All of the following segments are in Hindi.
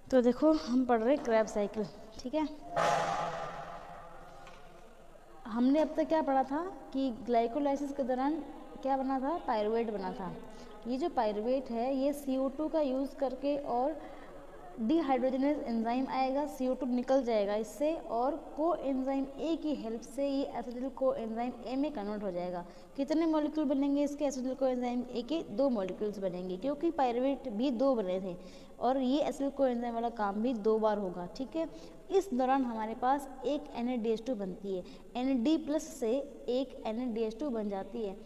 तो देखो हम पढ़ रहे हैं क्रैब साइकिल, ठीक है। हमने अब तक क्या पढ़ा था कि ग्लाइकोलाइसिस के दौरान क्या बना था, पायरुवेट बना था। ये जो पायरुवेट है ये CO2 का यूज़ करके और डिहाइड्रोजनेज एंजाइम आएगा, CO2 निकल जाएगा इससे और को एंजाइम ए की हेल्प से ये एसिटिल को एंजाइम ए में कन्वर्ट हो जाएगा। कितने मॉलिक्यूल बनेंगे इसके एसिटिल को एंजाइम ए के? 2 मॉलिक्यूल्स बनेंगे, क्योंकि पायरुवेट भी 2 बने थे और ये एसिटिल को एंजाइम वाला काम भी 2 बार होगा, ठीक है। इस दौरान हमारे पास एक NADH2 बनती है, NAD+ से एक NADH2 बन जाती है,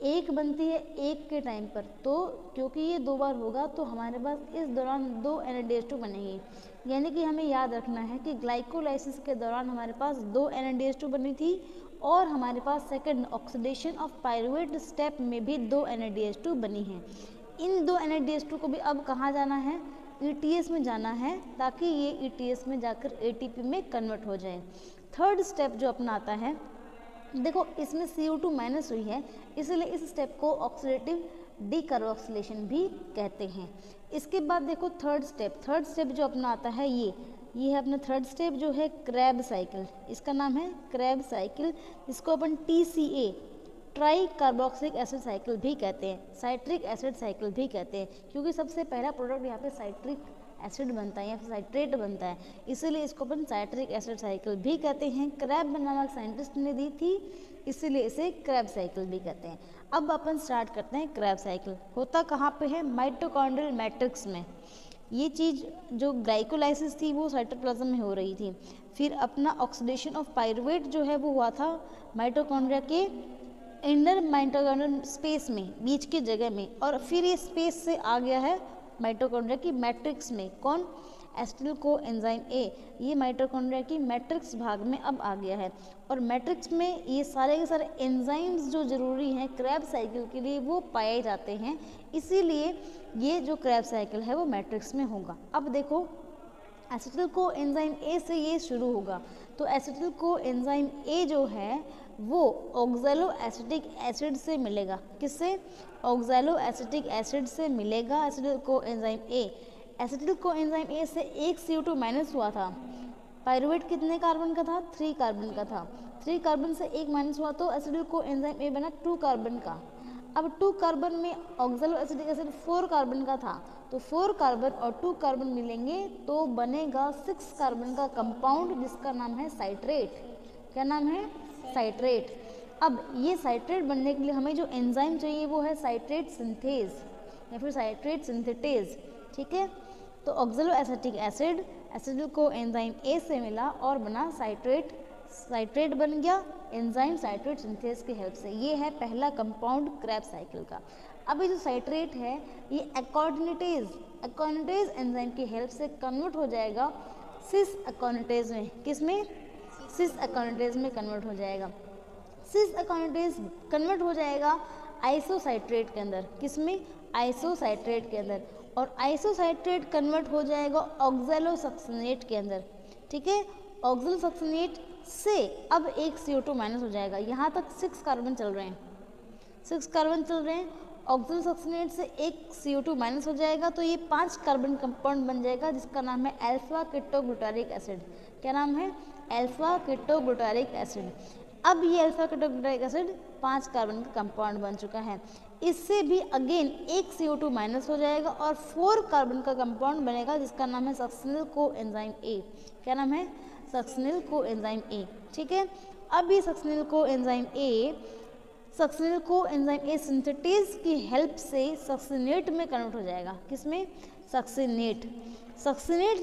एक बनती है एक के टाइम पर। तो क्योंकि ये 2 बार होगा तो हमारे पास इस दौरान 2 NADH2 बनेंगे। यानी कि हमें याद रखना है कि ग्लाइकोलाइसिस के दौरान हमारे पास 2 NADH2 बनी थी और हमारे पास second oxidation of pyruvate step में भी 2 NADH2 बनी हैं। इन 2 NADH2 को भी अब कहाँ जाना है? ETS में जाना है, ताकि ये ETS में जाकर ATP में कन्वर्ट हो जाए। थर्ड स्टेप जो अपना आता है, देखो इसमें CO2 माइनस हुई है, इसलिए इस स्टेप को ऑक्सीडेटिव डीकार्बोक्सिलेशन भी कहते हैं। इसके बाद देखो थर्ड स्टेप जो अपना आता है ये है अपना थर्ड स्टेप जो है क्रैब साइकिल। इसका नाम है क्रैब साइकिल, जिसको अपन TCA try carboxylic acid cycle भी कहते हैं, साइट्रिक एसिड साइकिल भी कहते हैं, क्योंकि सबसे पहला प्रोडक्ट यहाँ पे साइट्रिक एसिड बनता है या फिर साइट्रेट बनता है, इसीलिए इसको अपन साइट्रिक एसिड साइकिल भी कहते हैं। क्रैब नामक साइंटिस्ट ने दी थी, इसीलिए इसे क्रैब साइकिल भी कहते हैं। अब अपन स्टार्ट करते हैं क्रैब साइकिल। होता कहाँ पे है? माइटोकॉन्ड्रियल मैट्रिक्स में। ये चीज़ जो ग्लाइकोलाइसिस थी वो साइटोप्लाज्म में हो रही थी, फिर अपना ऑक्सीडेशन ऑफ पायरुवेट जो है वो हुआ था माइटोकॉन्ड्रिया के इंडर माइटोकॉन्ड्रियल स्पेस में, बीच की जगह में, और फिर ये स्पेस से आ गया है माइटोकॉन्ड्रिया की मैट्रिक्स में। कौन? एसिटिल को एंजाइम ए, ये माइटोकॉन्ड्रिया की मैट्रिक्स भाग में अब आ गया है। और मैट्रिक्स में ये सारे के सारे एंजाइम्स जो जरूरी हैं क्रैब साइकिल के लिए वो पाए जाते हैं, इसीलिए ये जो क्रैब साइकिल है वो मैट्रिक्स में होगा। अब देखो एसिटिल को एंजाइम ए से ये शुरू होगा, तो एसिटिल को एंजाइम ए जो है वो ऑक्सैलो एसिटिक एसिड से मिलेगा। किससे? ऑक्सैलो एसिटिक एसिड से मिलेगा एसिटिल को एंजाइम ए। एसिटिल को एंजाइम ए से एक CO2 माइनस हुआ था। पायरुवेट कितने कार्बन का था? 3 कार्बन का था। 3 कार्बन से एक माइनस हुआ तो एसिटिल को एंजाइम ए बना 2 कार्बन का। अब 2 कार्बन में ऑक्सैलो एसिटिक एसिड 4 कार्बन का था, तो 4 कार्बन और 2 कार्बन मिलेंगे तो बनेगा 6 कार्बन का कंपाउंड, जिसका नाम है साइट्रेट। क्या नाम है? साइट्रेट। अब ये साइट्रेट बनने के लिए हमें जो एंजाइम चाहिए वो है साइट्रेट सिंथेज या फिर साइट्रेट सिंथेटेज, ठीक है। तो ऑक्सैलो एसिटिक एसिड एसिटिल को एंजाइम ए से मिला और बना साइट्रेट, साइट्रेट बन गया एंजाइम साइट्रेट सिंथेज की हेल्प से। ये है पहला कंपाउंड क्रैब साइकिल का। अब ये जो साइट्रेट है ये एकोनिटेज एंजाइम की हेल्प से कन्वर्ट हो जाएगा सिस एकोनिटेज में। किस में? सिस एकोनिटेज में कन्वर्ट हो जाएगा। सिस एकोनिटेज कन्वर्ट हो जाएगा आइसोसाइट्रेट के अंदर। किस में? आइसोसाइट्रेट के अंदर। और आइसोसाइट्रेट कन्वर्ट हो जाएगा ऑक्सैलोसक्सिनेट के अंदर, ठीक है। ऑक्सैलोसक्सिनेट से अब एक CO2 माइनस हो जाएगा। यहाँ तक 6 कार्बन चल रहे हैं, 6 कार्बन चल रहे हैं। ऑक्सैलोसक्सिनेट से एक CO2 माइनस हो जाएगा तो ये 5 कार्बन कंपाउंड बन जाएगा, जिसका नाम है अल्फा कीटोग्लूटारिक एसिड। क्या नाम है? Alpha ketoglutaric acid. अब ये अल्फा कीटोग्लूटारिक एसिड 5 कार्बन का कंपाउंड बन चुका है। इससे भी अगेन एक CO2 माइनस हो जाएगा और 4 कार्बन का कंपाउंड बनेगा, जिसका नाम है सक्सिनिल को एंजाइम ए। क्या नाम है? सक्सिनिल को एंजाइम ए, ठीक है। अब ये सक्सिनिल को एंजाइम ए सिंथेटेज की हेल्प से सक्सिनेट में कन्वर्ट हो जाएगा। किसमें? सक्सिनेट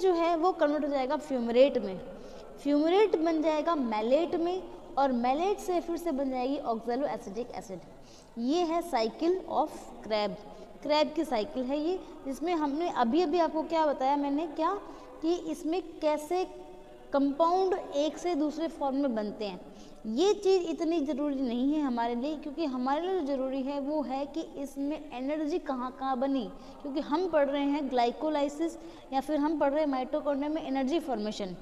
जो है वो कन्वर्ट हो जाएगा फ्यूमरेट में। फ्यूमरेट बन जाएगा मैलेट में और मैलेट से फिर से बन जाएगी ऑक्सैलो एसिटिक एसिड। ये है साइकिल ऑफ क्रैब की साइकिल है ये, जिसमें हमने अभी आपको क्या बताया मैंने, क्या कि इसमें कैसे कंपाउंड एक से दूसरे फॉर्म में बनते हैं। ये चीज़ इतनी ज़रूरी नहीं है हमारे लिए, क्योंकि हमारे लिए जो ज़रूरी है वो है कि इसमें एनर्जी कहाँ बनी, क्योंकि हम पढ़ रहे हैं ग्लाइकोलाइसिस या फिर हम पढ़ रहे हैं माइटोकॉन्ड्रिया में एनर्जी फॉर्मेशन।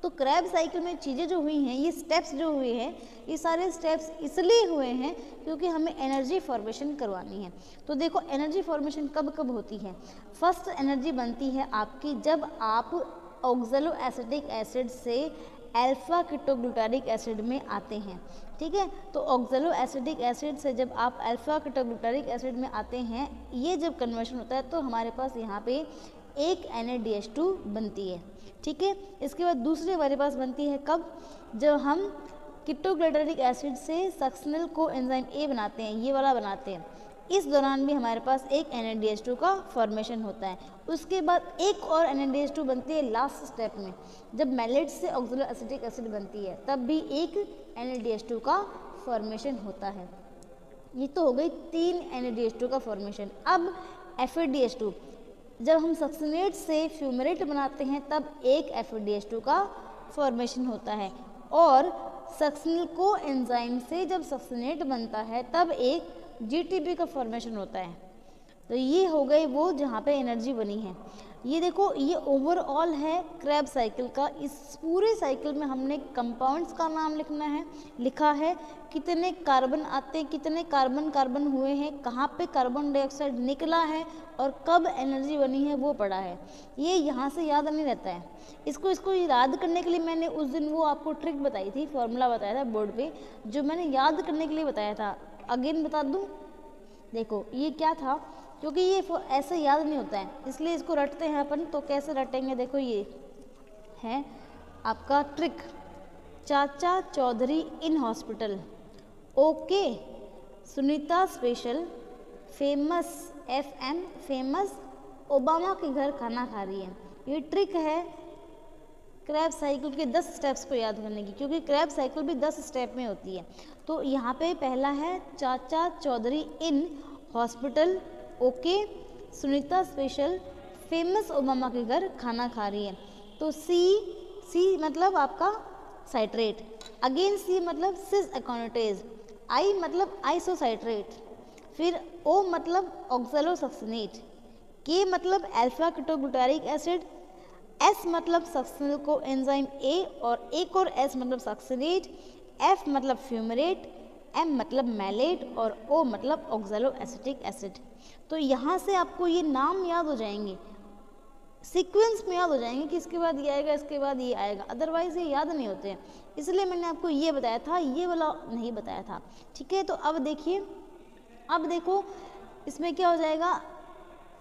तो क्रैब साइकिल में चीज़ें जो हुई हैं, ये स्टेप्स जो हुए हैं, ये सारे स्टेप्स इसलिए हुए हैं क्योंकि हमें एनर्जी फॉर्मेशन करवानी है। तो देखो एनर्जी फॉर्मेशन कब कब होती है। फर्स्ट एनर्जी बनती है आपकी जब आप ऑक्सैलो एसिटिक एसिड से अल्फा कीटोग्लूटारिक एसिड में आते हैं, ठीक है। तो ऑक्सैलो एसिटिक एसिड से जब आप अल्फा कीटोग्लूटारिक एसिड में आते हैं, ये जब कन्वर्शन होता है तो हमारे पास यहाँ पे एक NADH2 बनती है, ठीक है। इसके बाद दूसरी हमारे पास बनती है कब, जब हम कीटोग्लूटारिक एसिड से सक्सेनल को एंजाइम A बनाते हैं, ये वाला बनाते हैं, इस दौरान भी हमारे पास एक NADH2 का फॉर्मेशन होता है। उसके बाद एक और NADH2 बनती है लास्ट स्टेप में, जब मैलेट से ऑक्सैलो एसिटिक एसिड बनती है तब भी एक NADH2 का फॉर्मेशन होता है। ये तो हो गई 3 NADH2 का फॉर्मेशन। अब FADH2, जब हम सक्सिनेट से फ्यूमेरेट बनाते हैं तब एक FADH2 का फॉर्मेशन होता है, और सक्सिनल को एंजाइम से जब सक्सिनेट बनता है तब एक GTP का फॉर्मेशन होता है। तो ये हो गए वो जहाँ पे एनर्जी बनी है। ये देखो, ये ओवरऑल है क्रैब साइकिल का। इस पूरे साइकिल में हमने कंपाउंड्स का नाम लिखा है, कितने कार्बन आते हैं, कितने कार्बन कार्बन हुए हैं, कहाँ पे कार्बन डाइऑक्साइड निकला है और कब एनर्जी बनी है वो पढ़ा है। ये यहाँ से याद नहीं रहता है। इसको याद करने के लिए मैंने उस दिन वो आपको ट्रिक बताई थी, फॉर्मूला बताया था बोर्ड पे, जो मैंने याद करने के लिए बताया था। अगेन बता दूँ, देखो ये क्या था, क्योंकि ये ऐसे याद नहीं होता है इसलिए इसको रटते हैं अपन। तो कैसे रटेंगे, देखो ये है आपका trick, Chacha Chaudhary in hospital, okay Sunita special, famous FM famous, Obama के घर खाना खा रही है। ये ट्रिक है क्रैब साइकिल के 10 स्टेप्स को याद करने की, क्योंकि क्रैब साइकिल भी 10 स्टेप में होती है। तो यहाँ पे पहला है Chacha Chaudhary in hospital, okay Sunita special, famous Obama के घर खाना खा रही है। तो सी मतलब आपका साइट्रेट, अगेन सी मतलब सिस एकोनिटेज, आई मतलब आइसोसाइट्रेट, फिर ओ मतलब ऑक्सैलोसक्सिनेट, के मतलब अल्फा कीटोग्लूटारिक एसिड, एस मतलब सक्सिनल को एंजाइम ए और एक और एस मतलब सक्सिनेट, एफ मतलब फ्यूमरेट, एम मतलब मैलेट और ओ मतलब ऑक्सैलो एसिटिक एसिड। तो यहाँ से आपको ये नाम याद हो जाएंगे, सीक्वेंस में याद हो जाएंगे कि इसके बाद ये आएगा, इसके बाद ये आएगा, अदरवाइज ये याद नहीं होते हैं। इसलिए मैंने आपको ये बताया था, ये वाला नहीं बताया था, ठीक है। तो अब देखिए, अब देखो इसमें क्या हो जाएगा,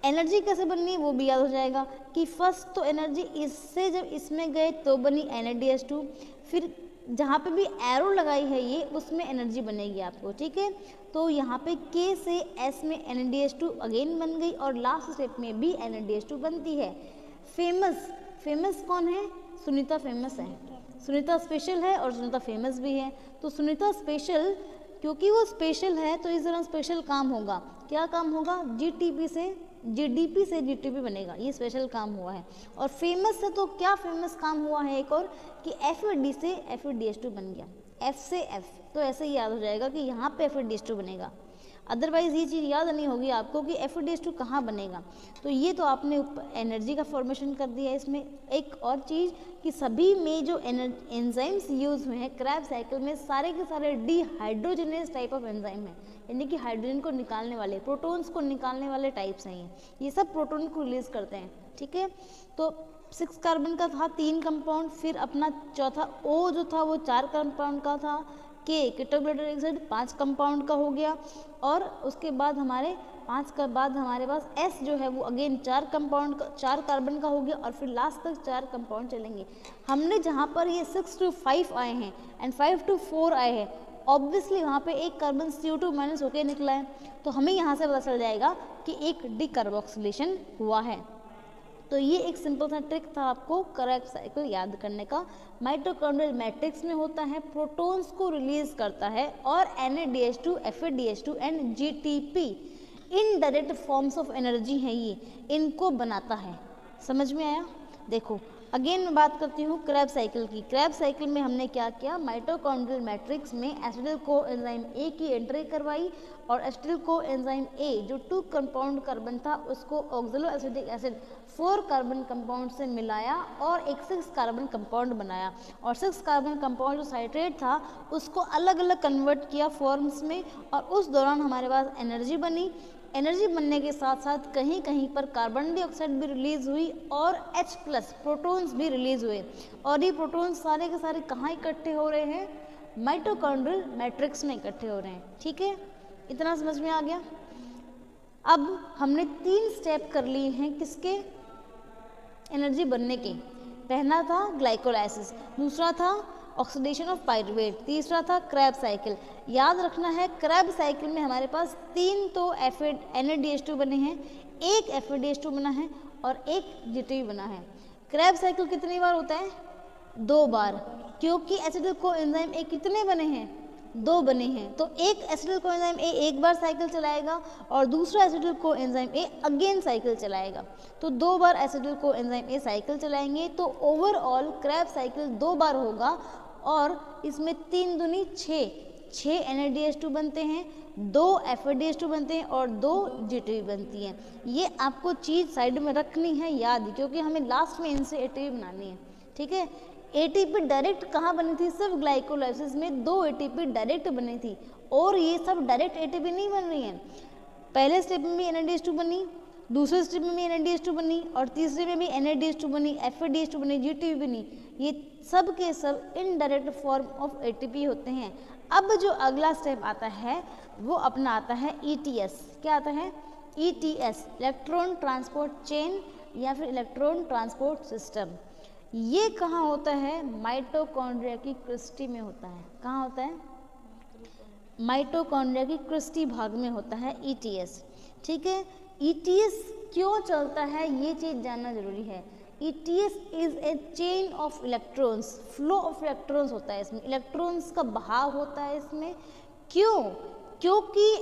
एनर्जी कैसे बननी वो भी याद हो जाएगा कि फर्स्ट तो एनर्जी इससे जब इसमें गए तो बनी NADH2, फिर जहाँ पे भी एरो लगाई है ये उसमें एनर्जी बनेगी आपको, ठीक है। तो यहाँ पे K से S में NADH2 अगेन बन गई और लास्ट स्टेप में भी NADH2 बनती है। फेमस कौन है, सुनीता फेमस है, सुनीता स्पेशल है और सुनीता फेमस भी है। तो सुनीता स्पेशल, क्योंकि वो स्पेशल है तो इस दौरान स्पेशल काम होगा, क्या काम होगा, GDP से GTP बनेगा, ये स्पेशल काम हुआ है। और फेमस है तो क्या फेमस काम हुआ है एक और, कि FAD से FADH2 बन गया, F से F, तो ऐसे ही याद हो जाएगा कि यहाँ पे FADH2 बनेगा। अदरवाइज ये चीज़ याद नहीं होगी आपको कि FADH2 कहाँ बनेगा। तो ये तो आपने एनर्जी का फॉर्मेशन कर दिया है। इसमें एक और चीज़ कि सभी में जो एंजाइम्स यूज़ हुए हैं क्रैब साइकिल में, सारे के सारे डिहाइड्रोजनेस टाइप ऑफ एंजाइम है, यानी कि हाइड्रोजन को निकालने वाले, प्रोटॉन्स को निकालने वाले टाइप्स हैं ये सब प्रोटॉन को रिलीज करते हैं, ठीक है। तो 6 कार्बन का था 3 कंपाउंड, फिर अपना चौथा O जो था वो 4 कंपाउंड का था, K कीटोग्लूटारिक एसिड 5 कंपाउंड का हो गया, और उसके बाद हमारे 5 का बाद हमारे पास S जो है वो अगेन 4 कार्बन का हो गया, और फिर लास्ट तक 4 कंपाउंड चलेंगे। हमने जहाँ पर ये 6 to 5 आए हैं एंड 5 to 4 आए हैं, ऑब्वियसली वहाँ पे एक कार्बन CO2 माइनस होकर निकला है, तो हमें यहाँ से पता चल जाएगा कि एक डिकार्बोक्सिलेशन हुआ है। तो ये एक सिंपल सा ट्रिक था आपको क्रैब साइकिल याद करने का। माइटोकॉन्ड्रियल मैट्रिक्स में होता है, प्रोटॉन्स को रिलीज करता है, और NADH2, FADH2 and GTP indirect forms of energy हैं, ये इनको बनाता है। समझ में आया? देखो अगेन मैं बात करती हूँ क्रेब्स साइकिल की। क्रेब्स साइकिल में हमने क्या किया, माइटोकॉन्ड्रियल मैट्रिक्स में एसिटिल कोएंजाइम ए की एंट्री करवाई और एसिटिल कोएंजाइम ए जो 2 कंपाउंड कार्बन था उसको ऑक्सलो एसिटिक एसिड 4 कार्बन कंपाउंड से मिलाया और एक 6 कार्बन कंपाउंड बनाया और 6 कार्बन कंपाउंड जो साइट्रेट था उसको अलग अलग कन्वर्ट किया फॉर्म्स में और उस दौरान हमारे पास एनर्जी बनी। एनर्जी बनने के साथ साथ कहीं कहीं पर कार्बन डाइऑक्साइड भी रिलीज हुई और H+ प्रोटॉन्स भी रिलीज हुए और ये प्रोटॉन्स सारे के सारे कहाँ इकट्ठे हो रहे हैं, माइटोकॉन्ड्रियल मैट्रिक्स में इकट्ठे हो रहे हैं। ठीक है, इतना समझ में आ गया। अब हमने 3 स्टेप कर लिए हैं किसके, एनर्जी बनने के। पहला था ग्लाइकोलाइसिस, दूसरा था ऑक्सीडेशन ऑफ पायरुवेट, तीसरा था क्रेब्स साइकिल। याद रखना है क्रेब्स साइकिल में हमारे पास 3 तो NADH2 बने हैं, एक FADH2 बना है और एक GTP बना है। क्रेब्स साइकिल कितनी बार होता है, 2 बार, क्योंकि एसिटिल कोएंजाइम ए कितने बने हैं, 2 बने हैं। तो एक एसिटिल कोएंजाइम ए एक बार साइकिल चलाएगा और दूसरा acetyl coenzyme A again cycle चलाएगा। तो 2 बार एसिटिल कोएंजाइम ए साइकिल चलाएंगे तो ओवरऑल क्रेब्स साइकिल 2 बार होगा और इसमें 3 दूनी 6 NADH2 बनते हैं, 2 FADH2 बनते हैं और 2 GTP बनती हैं। ये आपको चीज़ साइड में रखनी है याद, क्योंकि हमें लास्ट में इनसे ATP बनानी है। ठीक है, ATP डायरेक्ट कहाँ बनी थी, सिर्फ ग्लाइकोलाइसिस में 2 ATP डायरेक्ट बनी थी और ये सब डायरेक्ट ATP नहीं बन रही हैं। पहले स्टेप में भी NADH2 बनी, दूसरे स्टेप में भी NADH2 बनी और तीसरे में भी NADH2 बनी, FADH2 बनी, GTP बनी। ये सब के सब इनडायरेक्ट फॉर्म ऑफ ATP होते हैं। अब जो अगला स्टेप आता है वो अपना आता है ETS। क्या आता है, ETS, इलेक्ट्रॉन ट्रांसपोर्ट चेन या फिर इलेक्ट्रॉन ट्रांसपोर्ट सिस्टम। ये कहाँ होता है, माइटोकॉन्ड्रिया की क्रिस्टी में होता है। कहाँ होता है, माइटोकॉन्ड्रिया की क्रिस्टी भाग में होता है ETS। ठीक है, ETS क्यों चलता है ये चीज़ जानना जरूरी है। ETS is a chain of electrons, flow of electrons होता है इसमें, इलेक्ट्रॉन्स का बहाव होता है इसमें। क्यों, क्योंकि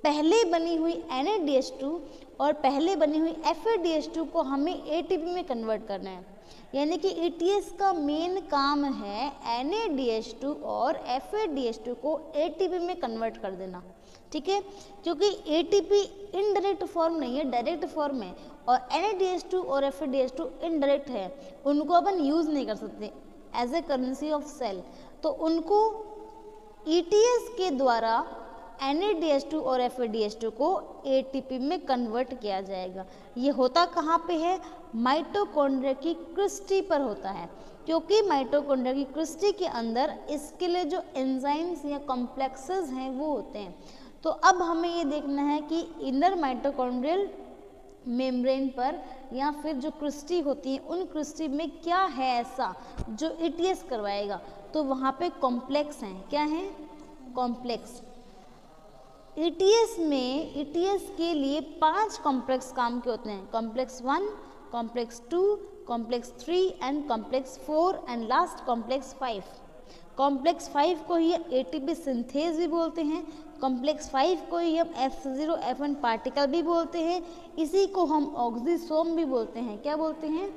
पहले बनी हुई NADH2 और पहले बनी हुई FADH2 को हमें ATP में कन्वर्ट करना है। यानी कि ETS का मेन काम है NADH2 और FADH2 को ATP में कन्वर्ट कर देना। ठीक है, क्योंकि ATP इनडायरेक्ट फॉर्म नहीं है, डायरेक्ट फॉर्म है और NADH2 और FADH2 इनडायरेक्ट है, उनको अपन यूज़ नहीं कर सकते as a currency of sale. तो उनको ETS के द्वारा NADH2 और FADH2 को ATP में कन्वर्ट किया जाएगा। ये होता कहाँ पे है, माइटोकॉन्ड्रिया की क्रिस्टी पर होता है, क्योंकि माइटोकॉन्ड्रिया की क्रिस्टी के अंदर इसके लिए जो एंजाइम्स या कॉम्प्लेक्सेस हैं वो होते हैं। तो अब हमें ये देखना है कि इनर माइटोकॉन्ड्रियल मेम्ब्रेन पर या फिर जो क्रिस्टी होती है उन क्रिस्टी में क्या है ऐसा जो ETS करवाएगा। तो वहाँ पे कॉम्प्लेक्स हैं, क्या हैं, कॉम्प्लेक्स। ETS के लिए 5 कॉम्प्लेक्स काम के होते हैं, complex 1, complex 2, complex 3 and complex 4 and last complex 5। Complex 5 को ही ATP सिंथेज भी बोलते हैं, कॉम्प्लेक्स 5 को ही हम F0F1 पार्टिकल भी बोलते हैं, इसी को हम ऑक्सीसोम भी बोलते हैं। क्या बोलते हैं,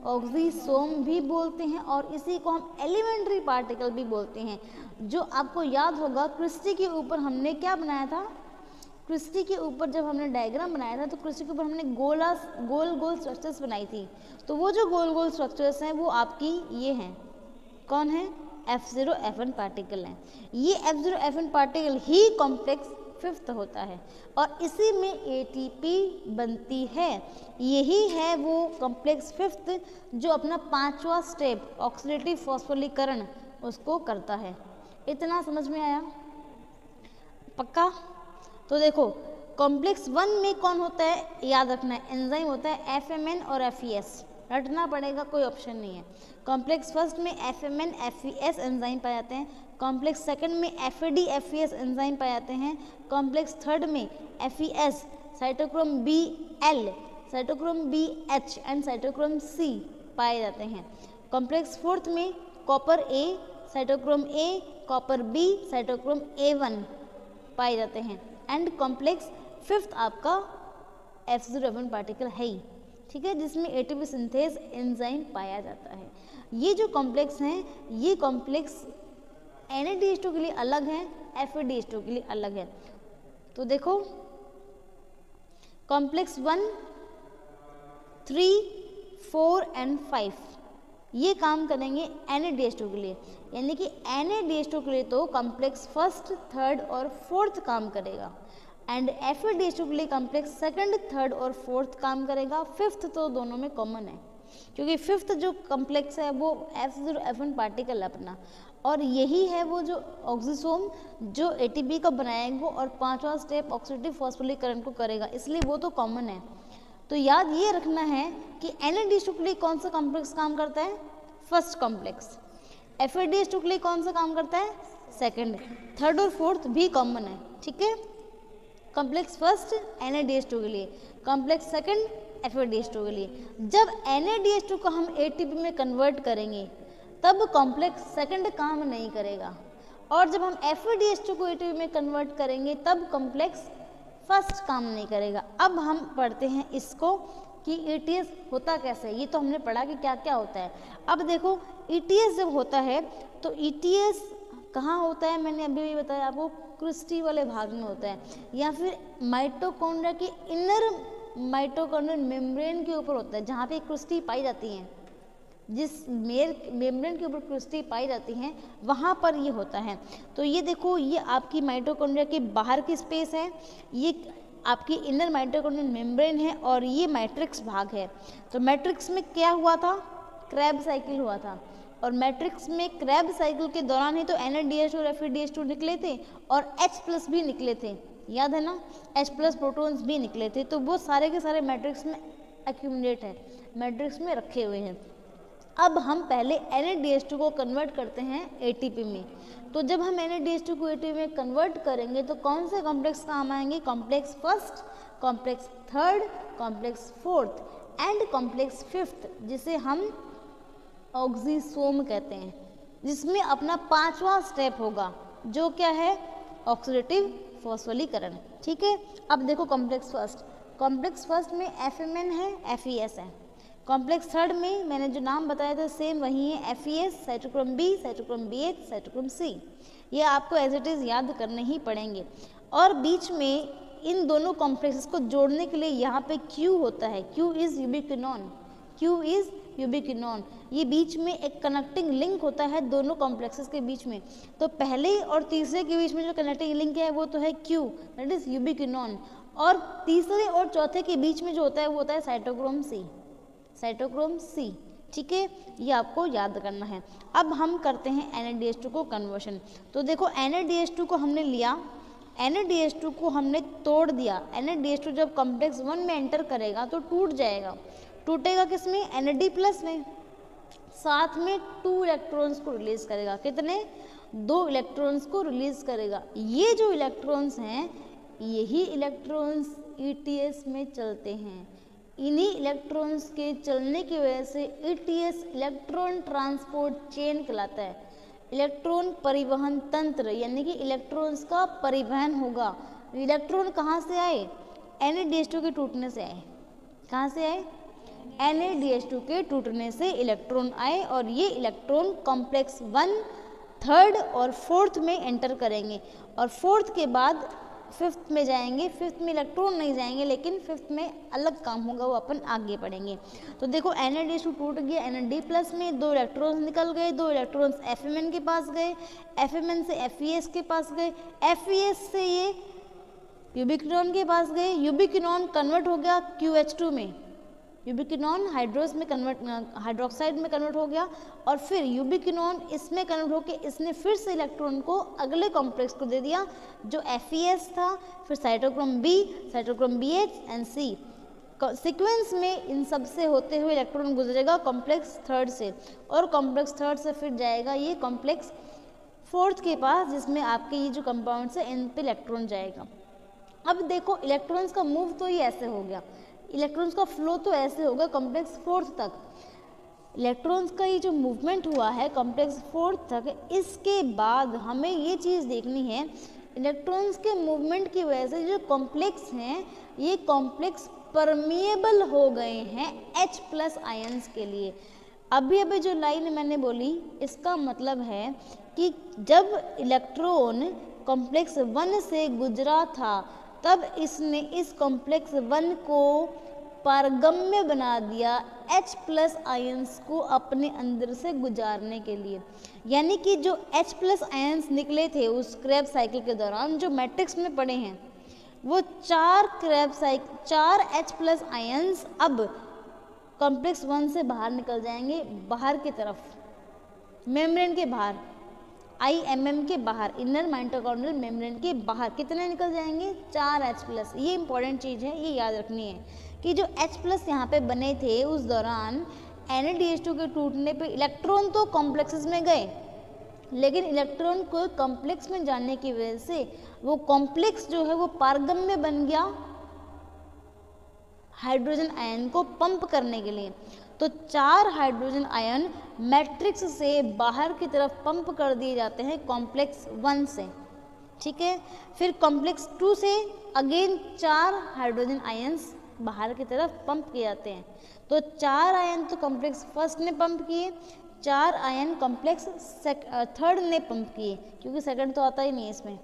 ऑक्सीसोम भी बोलते हैं और इसी को हम एलिमेंट्री पार्टिकल भी बोलते हैं। जो आपको याद होगा क्रिस्टी के ऊपर हमने क्या बनाया था, क्रिस्टी के ऊपर जब हमने डायग्राम बनाया था तो क्रिस्टी के ऊपर हमने गोल गोल स्ट्रक्चर्स बनाई थी। तो वो जो गोल गोल स्ट्रक्चर्स हैं वो आपकी ये हैं, कौन है, F0F1 पार्टिकल हैं। ये F0F1 पार्टिकल ही कॉम्प्लेक्स 5th होता है और इसी में ATP बनती है। यही है वो कॉम्प्लेक्स 5th जो अपना 5वां स्टेप ऑक्सीडेटिव फॉस्फोरीकरण उसको करता है। इतना समझ में आया, पक्का। तो देखो कॉम्प्लेक्स 1 में कौन होता है, याद रखना है, एंजाइम होता है FMN और FES, रटना पड़ेगा, कोई ऑप्शन नहीं है। कॉम्प्लेक्स 1 में FMN FES एंजाइम पाए जाते हैं, कॉम्प्लेक्स 2 में FAD FES एंजाइम पाए जाते हैं, कॉम्प्लेक्स 3 में FES, cytochrome BL, cytochrome BH and cytochrome C पाए जाते हैं। कॉम्प्लेक्स 4 में copper A, cytochrome A, copper B, cytochrome A1 पाए जाते हैं एंड कॉम्प्लेक्स 5th आपका F0F1 पार्टिकल है ही। ठीक है, जिसमें एटीपी सिंथेज एंजाइम पाया जाता है। ये जो कॉम्प्लेक्स हैं, ये कॉम्प्लेक्स NADH2 के लिए अलग हैं, FADH2 के लिए अलग है। तो देखो कॉम्प्लेक्स 1, 3, 4 एंड 5 ये काम करेंगे NADH2 के लिए, यानी कि NADH2 के लिए तो कॉम्प्लेक्स फर्स्ट, थर्ड और फोर्थ काम करेगा, एंड FADH2 के लिए कॉम्प्लेक्स सेकंड, थर्ड और फोर्थ काम करेगा। फिफ्थ तो दोनों में कॉमन है, क्योंकि फिफ्थ जो कॉम्प्लेक्स है वो F0F1 पार्टिकल है अपना, और यही है वो जो ऑक्सीसोम जो ATP का बनाएगा और पांचवा स्टेप ऑक्सीडेटिव फॉस्फोरिलीकरण को करेगा, इसलिए वो तो कॉमन है। तो याद ये रखना है कि NADH2 के लिए कौन सा कॉम्प्लेक्स काम करता है, फर्स्ट कॉम्प्लेक्स। FADH2 के लिए कौन सा काम करता है, सेकंड। थर्ड और फोर्थ भी कॉमन है, ठीक है। कॉम्प्लेक्स फर्स्ट NADH2 के लिए, कॉम्प्लेक्स सेकंड FADH2 के लिए। जब NADH2 को हम ATP में कन्वर्ट करेंगे तब कॉम्प्लेक्स सेकंड काम नहीं करेगा, और जब हम FADH2 को ATP में कन्वर्ट करेंगे तब कॉम्प्लेक्स फर्स्ट काम नहीं करेगा। अब हम पढ़ते हैं इसको कि ETS होता कैसे है। ये तो हमने पढ़ा कि क्या क्या होता है। अब देखो ETS जब होता है तो ETS कहाँ होता है, मैंने अभी भी बताया आपको, क्रिस्टी वाले भाग में होता है, या फिर माइटोकॉन्ड्रिया की इनर माइटोकॉन्ड्रियल मेम्ब्रेन के ऊपर होता है, जहाँ पे क्रिस्टी पाई जाती हैं। जिस मेम्ब्रेन के ऊपर क्रिस्टी पाई जाती हैं वहाँ पर ये होता है। तो ये देखो, ये आपकी माइटोकॉन्ड्रिया के बाहर की स्पेस है, ये आपकी इनर माइटोकॉन्ड्रियल मेम्ब्रेन है, और ये मैट्रिक्स भाग है। तो मैट्रिक्स में क्या हुआ था, क्रैब साइकिल हुआ था, और मैट्रिक्स में क्रैब साइकिल के दौरान ही तो NADH और FADH2 निकले थे, और H+ भी निकले थे, याद है ना, H+ प्रोटॉन्स भी निकले थे। तो वो सारे के सारे मैट्रिक्स में एक्यूमुलेट है, मैट्रिक्स में रखे हुए हैं। अब हम पहले NADH2 को कन्वर्ट करते हैं ATP में। तो जब हम NADH2 को ATP में कन्वर्ट करेंगे तो कौन से कॉम्प्लेक्स काम आएंगे, complex first, complex third, complex fourth and complex fifth, जिसे हम ऑक्सीसोम कहते हैं, जिसमें अपना पांचवा स्टेप होगा जो क्या है, ऑक्सीडेटिव फॉस्फोरिलीकरण, ठीक है। अब देखो कॉम्प्लेक्स फर्स्ट में FMN है, FES है। कॉम्प्लेक्स थर्ड में मैंने जो नाम बताया था सेम वही है, FES, cytochrome B, cytochrome BH, cytochrome C। ये आपको एज इट इज़ याद करने ही पड़ेंगे। और बीच में इन दोनों कॉम्प्लेक्सेस को जोड़ने के लिए यहाँ पे Q होता है, Q इज़ यूबिक्विनोन। ये बीच में एक कनेक्टिंग लिंक होता है दोनों कॉम्प्लेक्सेस के बीच में। तो पहले और तीसरे के बीच में जो कनेक्टिंग लिंक है वो तो है Q, दैट इज़ यूबिक्विनोन, और तीसरे और चौथे के बीच में जो होता है वो होता है साइटोक्रोम C, ठीक है। ये आपको याद करना है। अब हम करते हैं NADH2 को कन्वर्शन। तो देखो NADH2 को हमने लिया, NADH2 को हमने तोड़ दिया। NADH2 जब कॉम्प्लेक्स 1 में एंटर करेगा तो टूट जाएगा। टूटेगा किस में, NAD+ में, साथ में 2 इलेक्ट्रॉन्स को रिलीज करेगा। कितने, 2 इलेक्ट्रॉन्स को रिलीज करेगा। ये जो इलेक्ट्रॉन्स हैं यही इलेक्ट्रॉन्स ETS में चलते हैं। इन्हीं इलेक्ट्रॉन्स के चलने की वजह से ETS इलेक्ट्रॉन ट्रांसपोर्ट चेन कहलाता है। इलेक्ट्रॉन परिवहन तंत्र, यानी कि इलेक्ट्रॉन्स का परिवहन होगा। इलेक्ट्रॉन कहाँ से आए, NADH2 के टूटने से आए। कहाँ से आए, NADH2 के टूटने से इलेक्ट्रॉन आए, और ये इलेक्ट्रॉन कॉम्प्लेक्स 1, थर्ड और फोर्थ में एंटर करेंगे, और फोर्थ के बाद फिफ्थ में जाएंगे। फिफ्थ में इलेक्ट्रॉन नहीं जाएंगे, लेकिन फिफ्थ में अलग काम होगा, वो अपन आगे पढ़ेंगे। तो देखो NADH2 टूट गया, NAD+ में 2 इलेक्ट्रॉन्स निकल गए, 2 इलेक्ट्रॉन्स FMN के पास गए, FMN से FES के पास गए, FES से ये यूबिक्विनोन के पास गए। यूबिक्विनोन कन्वर्ट हो गया QH2 में, यूबिक्विनोन हाइड्रोक्साइड में कन्वर्ट हो गया, और फिर यूबिक्विनोन इसमें कन्वर्ट होकर इसने फिर से इलेक्ट्रॉन को अगले कॉम्प्लेक्स को दे दिया जो FES था, फिर cytochrome B, cytochrome BH and C। Sequence में इन सब से होते हुए इलेक्ट्रॉन गुजरेगा कॉम्प्लेक्स थर्ड से, और कॉम्प्लेक्स थर्ड से फिर जाएगा ये कॉम्प्लेक्स फोर्थ के पास, जिसमें आपके ये जो कंपाउंड्स है इन पे इलेक्ट्रॉन जाएगा। अब देखो इलेक्ट्रॉन्स का मूव तो ये ऐसे हो गया, इलेक्ट्रॉन्स का फ्लो तो ऐसे होगा कॉम्प्लेक्स फोर्थ तक। इलेक्ट्रॉन्स का ये जो मूवमेंट हुआ है कॉम्प्लेक्स फोर्थ तक, इसके बाद हमें ये चीज़ देखनी है, इलेक्ट्रॉन्स के मूवमेंट की वजह से जो कॉम्प्लेक्स हैं ये कॉम्प्लेक्स परमिएबल हो गए हैं H+ आयंस के लिए। अभी जो लाइन मैंने बोली इसका मतलब है कि जब इलेक्ट्रॉन कॉम्प्लेक्स 1 से गुजरा था तब इसने इस कॉम्प्लेक्स 1 को पारगम्य बना दिया H+ आयंस को अपने अंदर से गुजारने के लिए। यानी कि जो H+ आयंस निकले थे उस क्रेब्स साइकिल के दौरान, जो मैट्रिक्स में पड़े हैं, वो 4 H+ आयंस अब कॉम्प्लेक्स 1 से बाहर निकल जाएंगे, बाहर की तरफ, मेम्ब्रेन के बाहर, IMM के बाहर, इनर माइटोकॉन्ड्रियल मेम्ब्रेन के बाहर कितने निकल जाएंगे? 4 H+। ये इंपॉर्टेंट चीज़ है, ये याद रखनी है कि जो H+ यहाँ पे बने थे उस दौरान NaDH2 के टूटने पे इलेक्ट्रॉन तो कॉम्प्लेक्सेस में गए, लेकिन इलेक्ट्रॉन को कॉम्प्लेक्स में जाने की वजह से वो कॉम्प्लेक्स जो है वो पारगम्य बन गया हाइड्रोजन आयन को पंप करने के लिए। तो 4 हाइड्रोजन आयन मैट्रिक्स से बाहर की तरफ पंप कर दिए जाते हैं कॉम्प्लेक्स 1 से, ठीक है। फिर कॉम्प्लेक्स 2 से अगेन 4 हाइड्रोजन आयन्स बाहर की तरफ पंप किए जाते हैं। तो 4 आयन तो कॉम्प्लेक्स 1 ने पंप किए, 4 आयन कॉम्प्लेक्स 3 ने पंप किए, क्योंकि सेकंड तो आता ही नहीं है इसमें,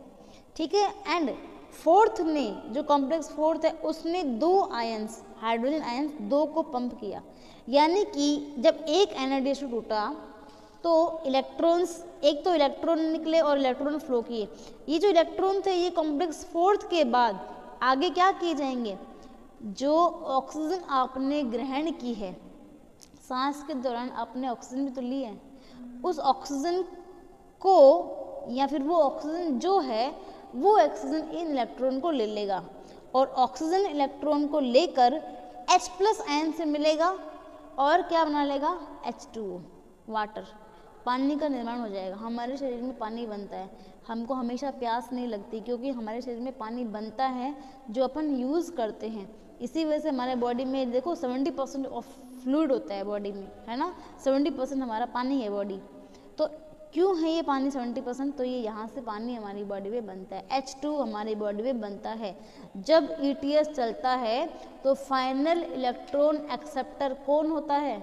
ठीक है। एंड 4th ने, जो कॉम्प्लेक्स 4th है, उसने 2 आयन्स, हाइड्रोजन आयन्स 2 को पंप किया। यानी कि जब एक NaDH2 टूटा तो इलेक्ट्रॉन्स, एक तो इलेक्ट्रॉन निकले और इलेक्ट्रॉन फ्लो किए। ये जो इलेक्ट्रॉन थे ये कॉम्प्लेक्स 4th के बाद आगे क्या किए जाएंगे? जो ऑक्सीजन आपने ग्रहण की है, सांस के दौरान आपने ऑक्सीजन भी तो ली है, उस ऑक्सीजन को, या फिर वो ऑक्सीजन जो है वो ऑक्सीजन इन इलेक्ट्रॉन को ले लेगा और ऑक्सीजन इलेक्ट्रॉन को लेकर H+ आयन से मिलेगा और क्या बना लेगा? H2O, वाटर, पानी का निर्माण हो जाएगा। हमारे शरीर में पानी बनता है, हमको हमेशा प्यास नहीं लगती क्योंकि हमारे शरीर में पानी बनता है जो अपन यूज़ करते हैं। इसी वजह से हमारे बॉडी में देखो 70% ऑफ फ्लूइड होता है बॉडी में, है ना, 70% हमारा पानी है बॉडी। तो क्यों है ये पानी 70%? तो ये यहाँ से पानी हमारी बॉडी में बनता है, H2 हमारी बॉडी में बनता है। जब ETS चलता है तो फाइनल इलेक्ट्रॉन एक्सेप्टर कौन होता है?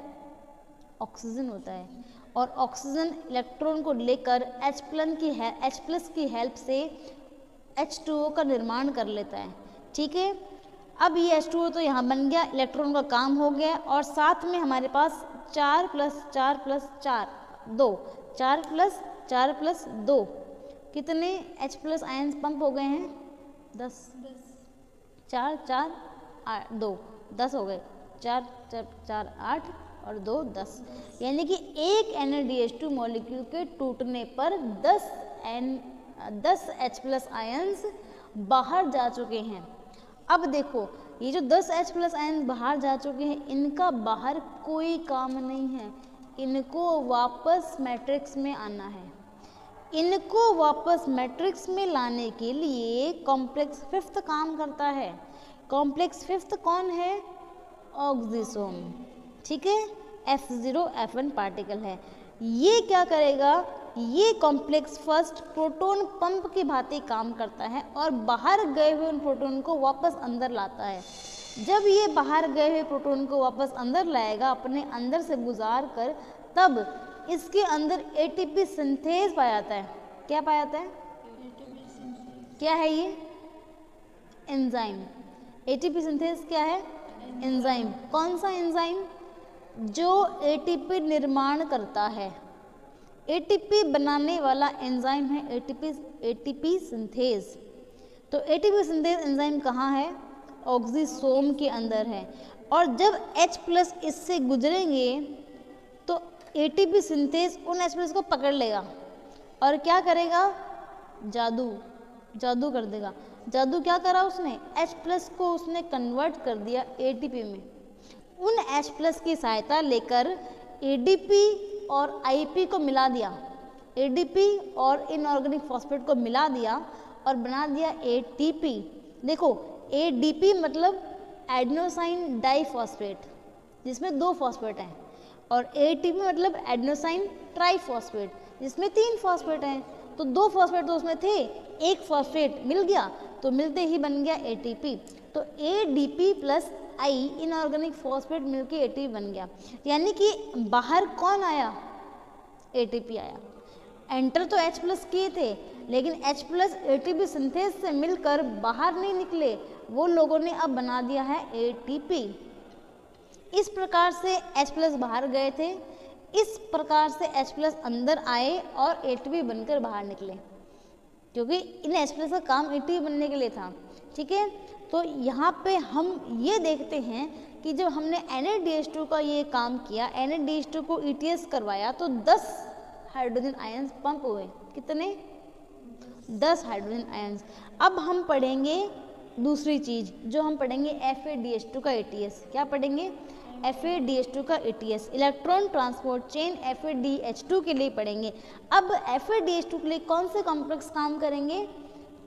ऑक्सीजन होता है, और ऑक्सीजन इलेक्ट्रॉन को लेकर H+ की हेल्प से H2O का निर्माण कर लेता है, ठीक है। अब ये H2O तो यहाँ बन गया, इलेक्ट्रॉन का काम हो गया, और साथ में हमारे पास 4 + 4 + 4 2, 4 + 4 + 2 कितने H+ आयन्स पंप हो गए हैं? 10। 4 4 8 2 10 हो गए, 4 4 4 8 और 2 10। यानी कि एक NaDH2 मॉलिक्यूल के टूटने पर 10 H+ आयन्स बाहर जा चुके हैं। अब देखो ये जो 10 H+ आयन बाहर जा चुके हैं, इनका बाहर कोई काम नहीं है, इनको वापस मैट्रिक्स में आना है। इनको वापस मैट्रिक्स में लाने के लिए कॉम्प्लेक्स 5th काम करता है। कॉम्प्लेक्स 5th कौन है? ऑक्सीसोम, ठीक है, F0F1 पार्टिकल है। ये क्या करेगा? ये कॉम्प्लेक्स 1st प्रोटॉन पंप की भांति काम करता है और बाहर गए हुए उन प्रोटॉन को वापस अंदर लाता है। जब ये बाहर गए हुए प्रोटॉन को वापस अंदर लाएगा अपने अंदर से गुजार कर, तब इसके अंदर ATP सिंथेज पाया जाता है। क्या पाया जाता है? क्या है ये? एंजाइम। ATP सिंथेज क्या है? एंजाइम। कौन सा एंजाइम? जो ATP निर्माण करता है, ATP बनाने वाला एंजाइम है ATP सिंथेज। तो ATP सिंथेज एंजाइम कहाँ है? ऑक्सीसोम के अंदर है। और जब H+ इससे गुजरेंगे तो ATP सिंथेज उन H+ को पकड़ लेगा और क्या करेगा? जादू कर देगा। जादू क्या करा उसने? H+ को उसने कन्वर्ट कर दिया ATP में। उन H+ की सहायता लेकर ADP और IP को मिला दिया, ADP और इनऑर्गेनिक फॉस्फेट को मिला दिया और बना दिया ATP। देखो ADP मतलब एडेनोसाइन डाइफॉस्फेट, जिसमें 2 फॉस्फेट हैं, और ATP मतलब एडेनोसाइन ट्राइफॉस्फेट, जिसमें 3 फॉस्फेट हैं। तो 2 फॉस्फेट तो उसमें थे, एक फॉस्फेट मिल गया तो मिलते ही बन गया ATP। तो ADP + आई इनऑर्गेनिक फॉस्फेट मिलके एटीपी बन गया। यानी कि बाहर कौन आया, एटीपी आया। एंटर तो H प्लस किए थे, लेकिन H प्लस एटीपी सिंथेस से मिलकर बाहर नहीं निकले, वो लोगों ने अब बना दिया है एटीपी। इस प्रकार से H प्लस बाहर गए थे, इस प्रकार से H प्लस अंदर आए और एटीपी बनकर बाहर निकले, क्योंकि इन H प्लस का काम एटीपी बनने के लिए था। ठीक है, तो यहाँ पे हम ये देखते हैं कि जब हमने NaDH2 का ये काम किया, NaDH2 को ETS करवाया, तो 10 हाइड्रोजन आयंस पंप हुए। कितने? 10 हाइड्रोजन आयंस। अब हम पढ़ेंगे दूसरी चीज, जो हम पढ़ेंगे FADH2 का ATS। क्या पढ़ेंगे? FADH2 का ATS, electron transport chain FADH2 के लिए पढ़ेंगे। अब FADH2 के लिए कौन से कॉम्प्लेक्स काम करेंगे?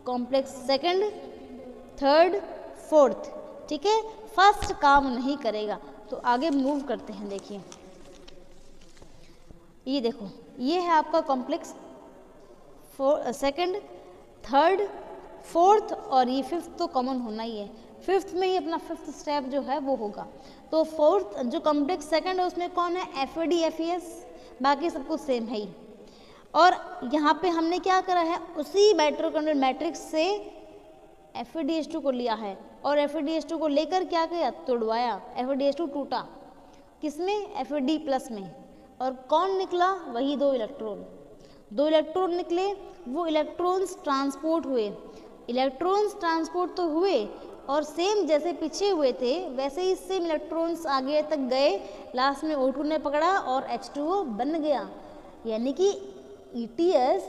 Complex second, third, fourth. ठीक है, फर्स्ट काम नहीं करेगा। तो आगे मूव करते हैं। देखिए, ये देखो, ये है आपका कॉम्प्लेक्स सेकंड, थर्ड, फोर्थ और ये फिफ्थ तो कॉमन होना ही है। फिफ्थ में ही अपना फिफ्थ स्टेप जो है वो होगा। तो फोर्थ जो कॉम्प्लेक्स सेकंड है उसमें कौन है? FAD FES, बाकी सब कुछ सेम है ही। और यहाँ पे हमने क्या करा है? उसी माइटोकॉन्ड्रियल मैट्रिक्स से FADH2 को लिया है और FADH2 को लेकर क्या किया? तोड़वाया। FADH2 टूटा किसमें? FAD प्लस में। और कौन निकला? वही 2 इलेक्ट्रॉन। 2 इलेक्ट्रॉन निकले, वो इलेक्ट्रॉन्स ट्रांसपोर्ट हुए। इलेक्ट्रॉन्स ट्रांसपोर्ट तो हुए और सेम जैसे पीछे हुए थे वैसे ही सेम इलेक्ट्रॉन्स आगे तक गए, लास्ट में O2 ने पकड़ा और H2O बन गया। यानी कि ETS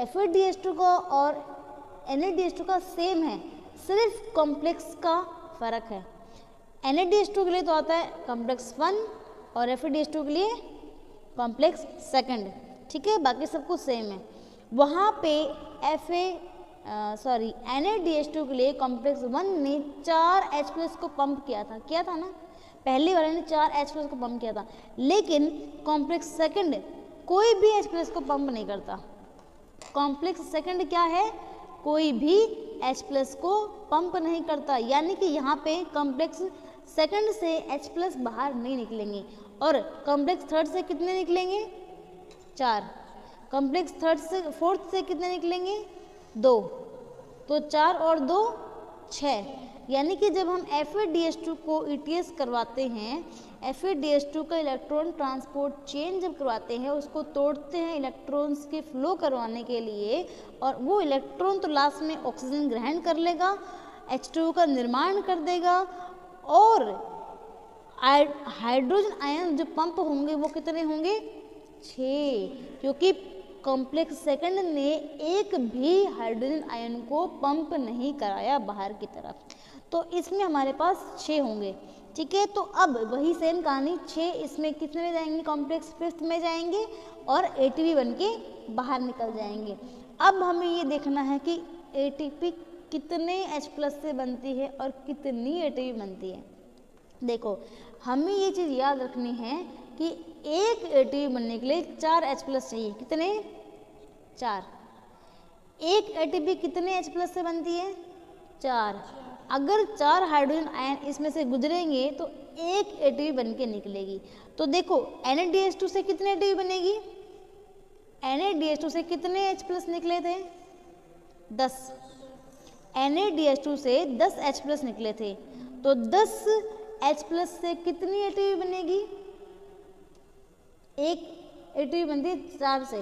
FADH2 का और NaDH2 का सेम है, सिर्फ कॉम्प्लेक्स का फर्क है। NaDH2 के लिए तो आता है कॉम्प्लेक्स 1 और FADH2 के लिए कॉम्प्लेक्स सेकंड। ठीक है, बाकी सब कुछ सेम है। वहाँ पे NaDH2 के लिए कॉम्प्लेक्स 1 ने 4 H प्लस को पंप किया था ना, पहले वाले ने 4 H प्लस को पंप किया था। लेकिन कॉम्प्लेक्स सेकंड कोई भी H प्लस को पंप नहीं करता। कॉम्प्लेक्स सेकंड क्या है? कोई भी H प्लस को पंप नहीं करता। यानी कि यहाँ पे कॉम्प्लेक्स सेकंड से H प्लस बाहर नहीं निकलेंगे। और कॉम्प्लेक्स थर्ड से कितने निकलेंगे? 4। कॉम्प्लेक्स थर्ड से फोर्थ से कितने निकलेंगे? 2। तो 4 और 2 6। यानी कि जब हम FADH2 को ETS करवाते हैं, FADH2 का इलेक्ट्रॉन ट्रांसपोर्ट चेन जब करवाते हैं, उसको तोड़ते हैं इलेक्ट्रॉन्स के फ्लो करवाने के लिए, और वो इलेक्ट्रॉन तो लास्ट में ऑक्सीजन ग्रहण कर लेगा, H2O का निर्माण कर देगा, और हाइड्रोजन आयन जो पंप होंगे वो कितने होंगे? 6, क्योंकि कॉम्प्लेक्स सेकंड ने एक भी हाइड्रोजन आयन को पंप नहीं कराया बाहर की तरफ। तो इसमें हमारे पास 6 होंगे। ठीक है, तो अब वही सेम कहानी, 6 इसमें कितने में जाएंगे? कॉम्प्लेक्स फिफ्थ में जाएंगे और ATP बन के बाहर निकल जाएंगे। अब हमें ये देखना है कि ATP कितने H प्लस से बनती है और कितनी ATP बनती है। देखो, हमें ये चीज़ याद रखनी है कि एक ATP बनने के लिए 4 H प्लस चाहिए। कितने? 4। एक ATP कितने H प्लस से बनती है? 4। अगर 4 हाइड्रोजन आयन इसमें से गुजरेंगे तो एक ATP बन के निकलेगी। तो देखो, NaDH2 से कितने ATP बनेगी? NaDH2 से कितने H प्लस निकले थे? 10। NaDH2 से 10 H प्लस निकले थे, तो 10 H प्लस से कितनी ATP बनेगी? एक ATP बनती है 4 से,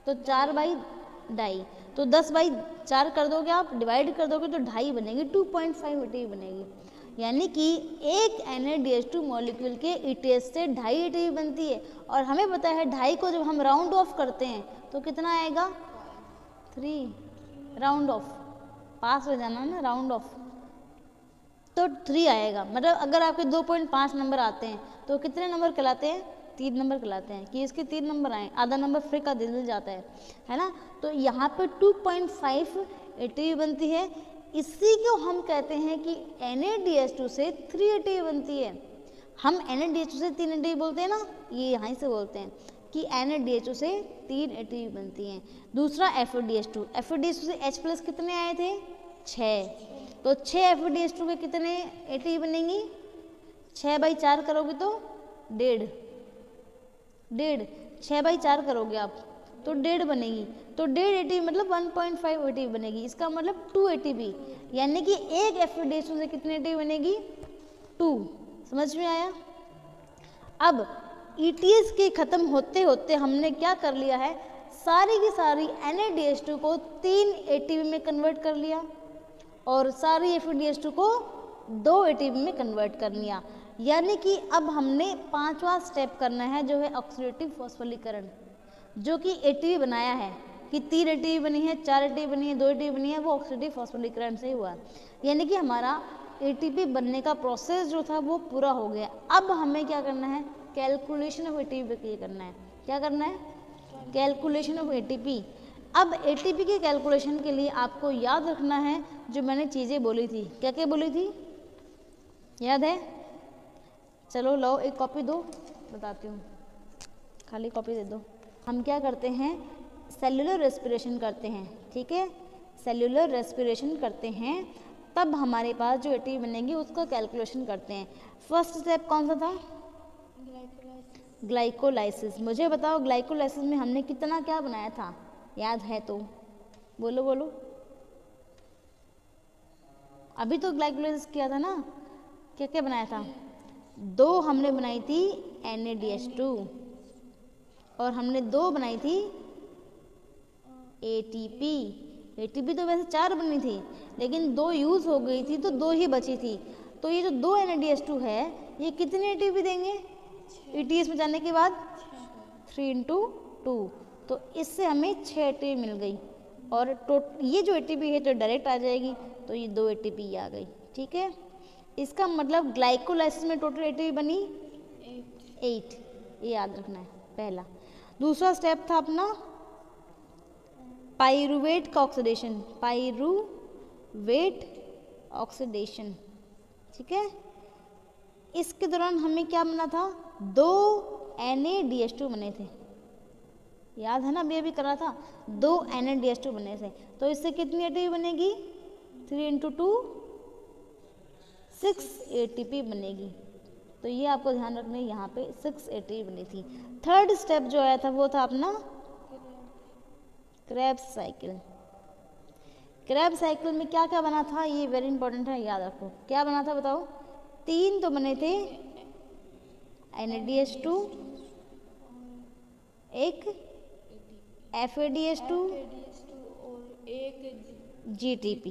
तो 4/2, तो 10/4 कर दोगे आप, डिवाइड कर दोगे तो 2.5 बनेगी, 2.5 ATP बनेगी। यानी कि एक NaDH2 मॉलिक्यूल के ETS से 2.5 ATP बनती है। और हमें पता है 2.5 को जब हम राउंड ऑफ करते हैं तो कितना आएगा? 3। राउंड ऑफ, पास हो जाना ना, राउंड ऑफ, तो 3 आएगा। मतलब अगर आपके 2.5 नंबर आते हैं तो कितने नंबर कहलाते हैं? 3 नंबर कहलाते हैं। कि इसके 3 नंबर आए, आधा नंबर फ्री का दे दिया जाता है ना। तो यहाँ पे 2.5 ATP बनती है। इसी को हम कहते हैं कि NaDH2 से 3 ATP बनती है। हम NaDH2 से 3 ATP बोलते हैं ना, ये यहाँ से बोलते हैं कि NaDH2 से 3 ATP बनती हैं। दूसरा FADH2 से H प्लस कितने आए थे? 6। तो 6 FeDH2 के कितने ATP बनेंगी? 6/4 करोगे तो 1.5 6/4 करोगे आप तो 1.5 बनेगी, तो 1.5 ATP मतलब 1.5 ATP बनेगी। इसका मतलब 2 ATP, यानी कि एक FeDH2 से कितने ATP बनेगी? 2। समझ में आया? अब ETS के खत्म होते होते हमने क्या कर लिया है, सारी की सारी NADH2 को 3 ATP में कन्वर्ट कर लिया और सारी FeDH2 को 2 ATP में कन्वर्ट कर लिया। यानी कि अब हमने 5वां स्टेप करना है जो है ऑक्सीडेटिव फॉस्फोरीकरण, जो कि ATP बनाया है कि 3 ATP बनी है, 4 ATP बनी है, 2 ATP बनी है, वो ऑक्सीडेटिव फॉस्फोरीकरण से हुआ। यानी कि हमारा ATP बनने का प्रोसेस जो था वो पूरा हो गया। अब हमें क्या करना है, कैलकुलेशन ऑफ ATP के लिए करना है। क्या करना है? Calculation of ATP। अब ATP के कैलकुलेशन के लिए आपको याद रखना है जो मैंने चीज़ें बोली थी। क्या क्या बोली थी, याद है? चलो लो एक कॉपी दो, बताती हूँ, खाली कॉपी दे दो। हम क्या करते हैं, सेल्यूलर रेस्पिरेशन करते हैं, ठीक है? सेल्यूलर रेस्पिरेशन करते हैं तब हमारे पास जो ATP बनेगी उसका कैलकुलेशन करते हैं। फर्स्ट स्टेप कौन सा था? ग्लाइकोलाइसिस। मुझे बताओ ग्लाइकोलाइसिस में हमने कितना क्या बनाया था, याद है तो बोलो बोलो। अभी तो ग्लाइकोलाइसिस किया था ना, क्या क्या बनाया था? 2 हमने बनाई थी NADH2 और हमने 2 बनाई थी ATP। ATP तो वैसे 4 बनी थी लेकिन 2 यूज़ हो गई थी तो 2 ही बची थी। तो ये जो 2 NADH2 है ये कितने ATP देंगे ETS में जाने के बाद? 3 × 2, तो इससे हमें 6 ATP मिल गई और ये जो ATP है तो डायरेक्ट आ जाएगी, तो ये 2 ATP आ गई, ठीक है? इसका मतलब ग्लाइकोलाइसिस में टोटल ATP बनी 8, ये याद रखना है पहला। दूसरा स्टेप था अपना पाइरूवेट का ऑक्सीडेशन, पाइरूवेट ऑक्सीडेशन, ठीक है? इसके दौरान हमें क्या बना था, 2 NADH2 बने थे, याद है ना? अभी करा था, 2 NADH2 बने थे, तो इससे कितनी ATP बनेगी? 3 × 2 6 ATP बनेगी। तो ये आपको ध्यान रखना है, यहाँ पे 6 ATP बनी थी। थर्ड स्टेप जो आया था वो था अपना क्रेब्स साइकिल। क्रेब्स साइकिल में क्या क्या बना था, ये वेरी इंपॉर्टेंट है, याद रखो। क्या बना था बताओ? 3 तो बने थे NADH2, एक FADH2 और एक GTP।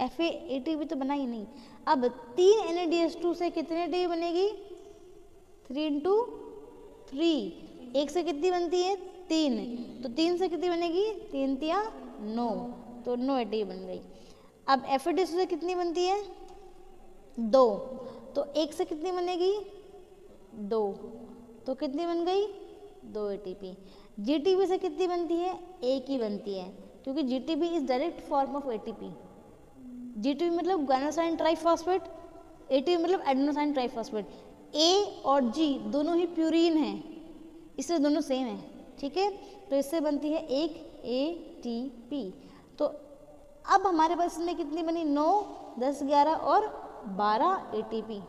FATP तो बना ही नहीं। अब 3 NADH2 से कितने ATP बनेगी? 3 × 3, एक से कितनी बनती है? 3, तो 3 से कितनी बनेगी? 3 × 3 = 9, तो 9 ATP बन गई। अब FADH2 से कितनी बनती है? 2, तो एक से कितनी बनेगी? 2, तो कितनी बन गई? 2 ATP। GTP से कितनी बनती है? एक ही बनती है, क्योंकि GTP is direct form of ATP। GTP मतलब ग्वानोसाइन ट्राइफॉस्फेट, ATP मतलब एडेनोसाइन ट्राइफॉस्फेट। A और G दोनों ही प्यूरीन हैं, इससे दोनों सेम है, ठीक है? तो इससे बनती है एक ATP। तो अब हमारे पास इसमें कितनी बनी? 9, 10, 11 और 12 ATP।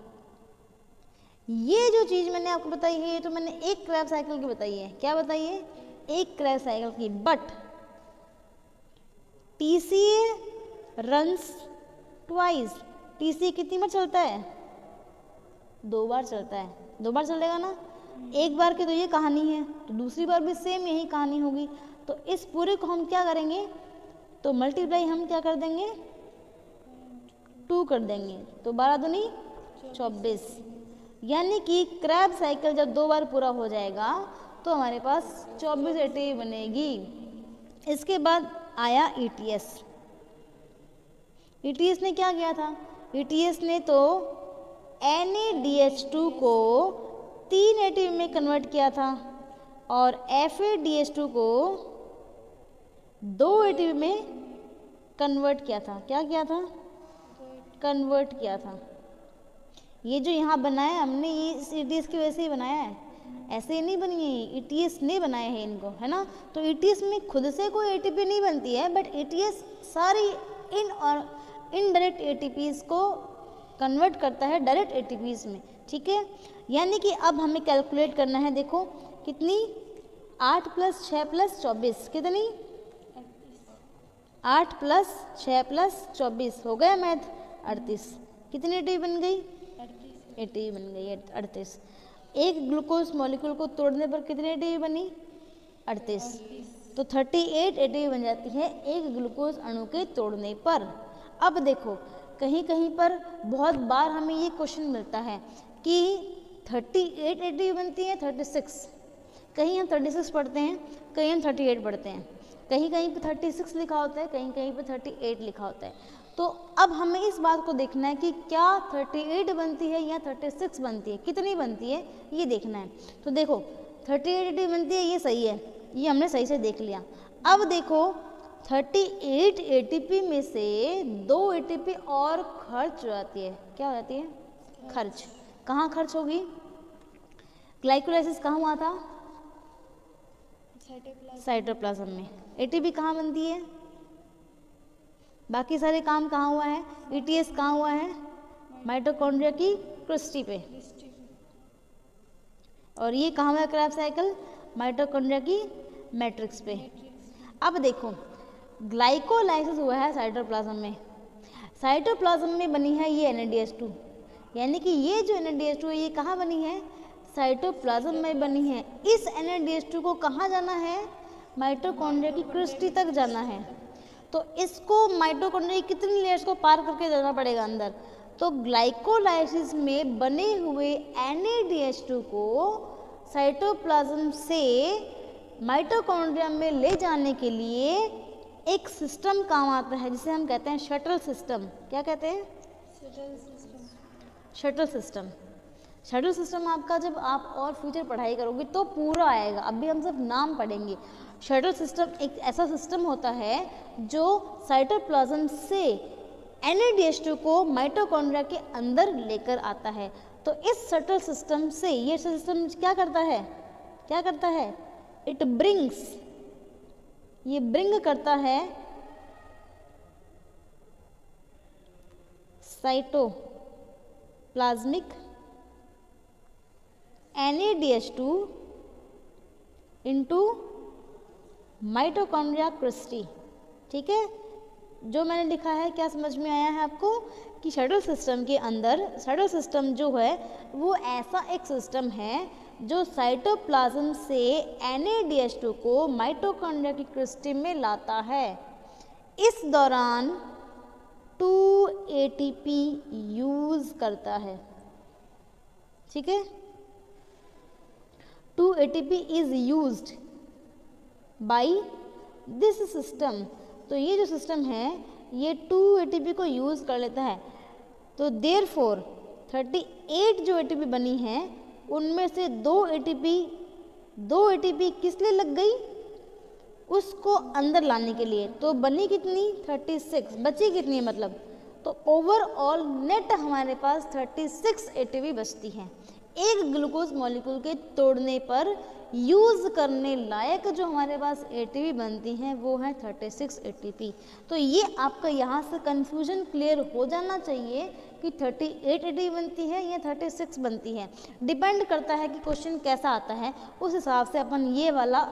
ये जो चीज़ मैंने आपको बताई है ये तो मैंने एक क्रेब्स साइकिल की बताई है। क्या बताई है? एक क्रेब्स साइकिल की। But TCA runs twice. TCA कितनी बार चलता है? 2 बार चलता है। 2 बार चलेगा ना? एक बार की तो ये कहानी है, तो दूसरी बार भी सेम यही कहानी होगी। तो इस पूरे को हम क्या करेंगे, तो मल्टीप्लाई हम क्या कर देंगे? 2 कर देंगे, तो 12 दूनी 24। यानी कि क्रेब्स साइकिल जब 2 बार पूरा हो जाएगा तो हमारे पास 24 ATP बनेगी। इसके बाद आया ETS। ETS ने क्या किया था? ETS ने तो NADH2 को 3 ATP में कन्वर्ट किया था और FADH2 को 2 ATP में कन्वर्ट किया था। क्या किया था? कन्वर्ट किया था। ये जो यहाँ बनाया हमने ये इस ETS की वजह से ही बनाया है, ऐसे ही नहीं बनी है, ETS ने बनाए हैं इनको, है ना? तो ETS में खुद से कोई ATP नहीं बनती है, बट ETS सारी इनडायरेक्ट एटीपीज को कन्वर्ट करता है डायरेक्ट एटीपीज में, ठीक है। यानी कि अब हमें कैलकुलेट करना है, देखो कितनी 8 + 6 + 24 कितनी 8 + 6 + 24 हो गया मैथ 38। कितनी एटीपी बन गई 80 बन गई 38। एक ग्लूकोज मॉलिक्यूल को तोड़ने पर कितनी एटीपी बनी 38। तो 38 एटीपी बन जाती है एक ग्लूकोज अणु के तोड़ने पर। अब देखो कहीं कहीं पर बहुत बार हमें ये क्वेश्चन मिलता है कि 38 एटीपी बनती है 36, कहीं हम 36 पढ़ते हैं, कहीं हम 38 पढ़ते हैं, कहीं कहीं पे 36 लिखा होता है, कहीं कहीं पे 38 लिखा होता है। तो अब हमें इस बात को देखना है कि क्या 38 बनती है या 36 बनती है, कितनी बनती है ये देखना है। तो देखो 38 एटीपी बनती है, ये सही है, ये हमने सही से देख लिया। अब देखो 38 एटीपी में से 2 एटीपी और खर्च हो जाती है। क्या हो जाती है खर्च। कहाँ खर्च होगी, ग्लाइकोलाइसिस कहाँ हुआ था साइटोप्लाज्म में। एटीपी कहाँ बनती है, बाकी सारे काम कहाँ हुआ है, ईटीएस कहाँ हुआ है माइटोकॉन्ड्रिया की क्रिस्टी पे, और ये कहाँ हुआ क्रेब्स साइकिल माइटोकॉन्ड्रिया की मैट्रिक्स पे। अब देखो ग्लाइकोलाइसिस हुआ है साइटोप्लाज्म में, साइटोप्लाज्म में बनी है ये NADH2, यानी कि ये जो NADH2 है ये कहाँ बनी है साइटोप्लाज्म में बनी है। इस NADH2 को कहाँ जाना है माइटोकॉन्ड्रिया की क्रिस्टी तक जाना है। तो इसको माइटोकॉन्ड्रिया की कितनी लेयर्स को पार करके जाना पड़ेगा अंदर। तो ग्लाइकोलाइसिस में बने हुए NADH2 को साइटोप्लाज्म से माइटोकॉन्ड्रिया में ले जाने के लिए एक सिस्टम काम आता है जिसे हम कहते हैं शटल सिस्टम। क्या कहते हैं शटल सिस्टम। शटल सिस्टम आपका जब आप और फ्यूचर पढ़ाई करोगे तो पूरा आएगा, अभी हम सब नाम पढ़ेंगे। शटल सिस्टम एक ऐसा सिस्टम होता है जो साइटोप्लाज्म से NADH2 को माइटोकॉन्ड्रिया के अंदर लेकर आता है। तो इस शटल सिस्टम से ये सिस्टम क्या करता है इट ब्रिंग्स, ये ब्रिंग करता है cytoplasmic NADH2 into mitochondria Christie. ठीक है, जो मैंने लिखा है क्या समझ में आया है आपको कि शटल सिस्टम के अंदर, शटल सिस्टम जो है वो ऐसा एक सिस्टम है जो साइटोप्लाज्म से NADH2 को माइटोकॉन्ड्रिया की क्रिस्टी में लाता है। इस दौरान 2 ATP यूज करता है। ठीक है, 2 ATP is used by this system. तो ये जो सिस्टम है ये 2 ATP को यूज़ कर लेता है। तो देयरफॉर 38 जो ATP बनी है उनमें से 2 ATP किस लिए लग गई, उसको अंदर लाने के लिए। तो बनी कितनी 36, बची कितनी मतलब, तो ओवरऑल नेट हमारे पास 36 ATP बचती हैं। एक ग्लूकोज मॉलिक्यूल के तोड़ने पर यूज़ करने लायक जो हमारे पास ATP बनती हैं वो है 36 ATP। तो ये आपका यहाँ से कन्फ्यूजन क्लियर हो जाना चाहिए कि 38 ATP बनती है या 36 बनती है। डिपेंड करता है कि क्वेश्चन कैसा आता है, उस हिसाब से अपन ये वाला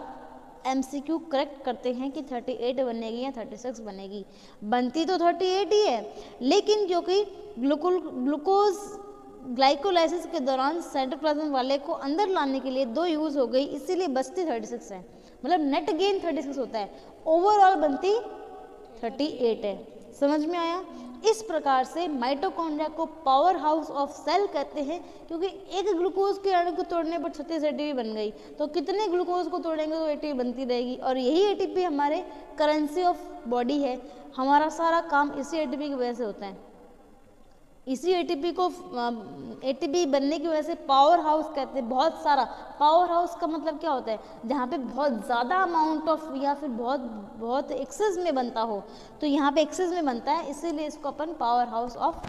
MCQ करेक्ट करते हैं कि 38 बनेगी या 36 बनेगी। बनती तो 38 ही है, लेकिन क्योंकि ग्लूकोज ग्लाइकोलाइसिस के दौरान साइटोप्लाज्म वाले को अंदर लाने के लिए 2 यूज़ हो गई, इसीलिए बचती 36 है। मतलब नेट गेन 36 होता है, ओवरऑल बनती 38 है। समझ में आया? इस प्रकार से माइटोकॉन्ड्रिया को पावर हाउस ऑफ सेल कहते हैं, क्योंकि एक ग्लूकोज के अणु को तोड़ने पर 36 ATP बन गई। तो कितने ग्लूकोज को तोड़ेंगे तो ATP बनती रहेगी, और यही ATP हमारे करेंसी ऑफ बॉडी है। हमारा सारा काम इसी ATP की वजह से होता है। इसी ATP को ATP बनने की वजह से पावर हाउस कहते हैं। बहुत सारा, पावर हाउस का मतलब क्या होता है, जहाँ पे बहुत ज़्यादा अमाउंट ऑफ या फिर बहुत एक्सेस में बनता हो। तो यहाँ पे एक्सेस में बनता है, इसीलिए इसको अपन पावर हाउस ऑफ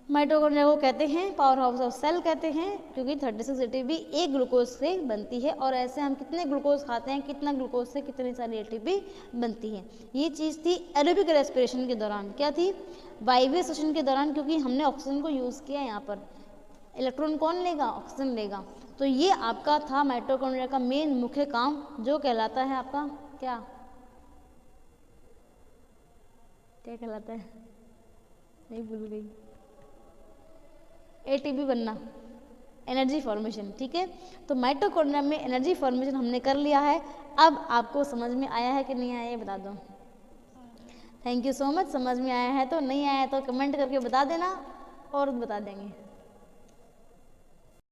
माइटोकॉन्ड्रिया को कहते हैं पावर हाउस ऑफ सेल कहते हैं, क्योंकि 36 एटीपी एक ग्लूकोज से बनती है। और ऐसे हम कितने ग्लूकोज खाते हैं, कितना ग्लूकोज से कितनी सारी एटीपी बनती है। ये चीज़ थी एरोबिक रेस्पिरेशन के दौरान। क्या थी? वायवीय श्वसन के दौरान, क्योंकि हमने ऑक्सीजन को यूज़ किया यहाँ पर। इलेक्ट्रॉन कौन लेगा? ऑक्सीजन लेगा। तो ये आपका था माइटोकॉन्ड्रिया का मेन मुख्य काम, जो कहलाता है आपका क्या क्या कहलाता है? नहीं, भूल गई। एटीपी बनना, एनर्जी फॉर्मेशन। ठीक है, तो माइटोकॉन्ड्रिया में एनर्जी फॉर्मेशन हमने कर लिया है। अब आपको समझ में आया है कि नहीं आया, ये बता दो। Thank you so much. समझ में आया है तो, नहीं आया है तो कमेंट करके बता देना और बता देंगे।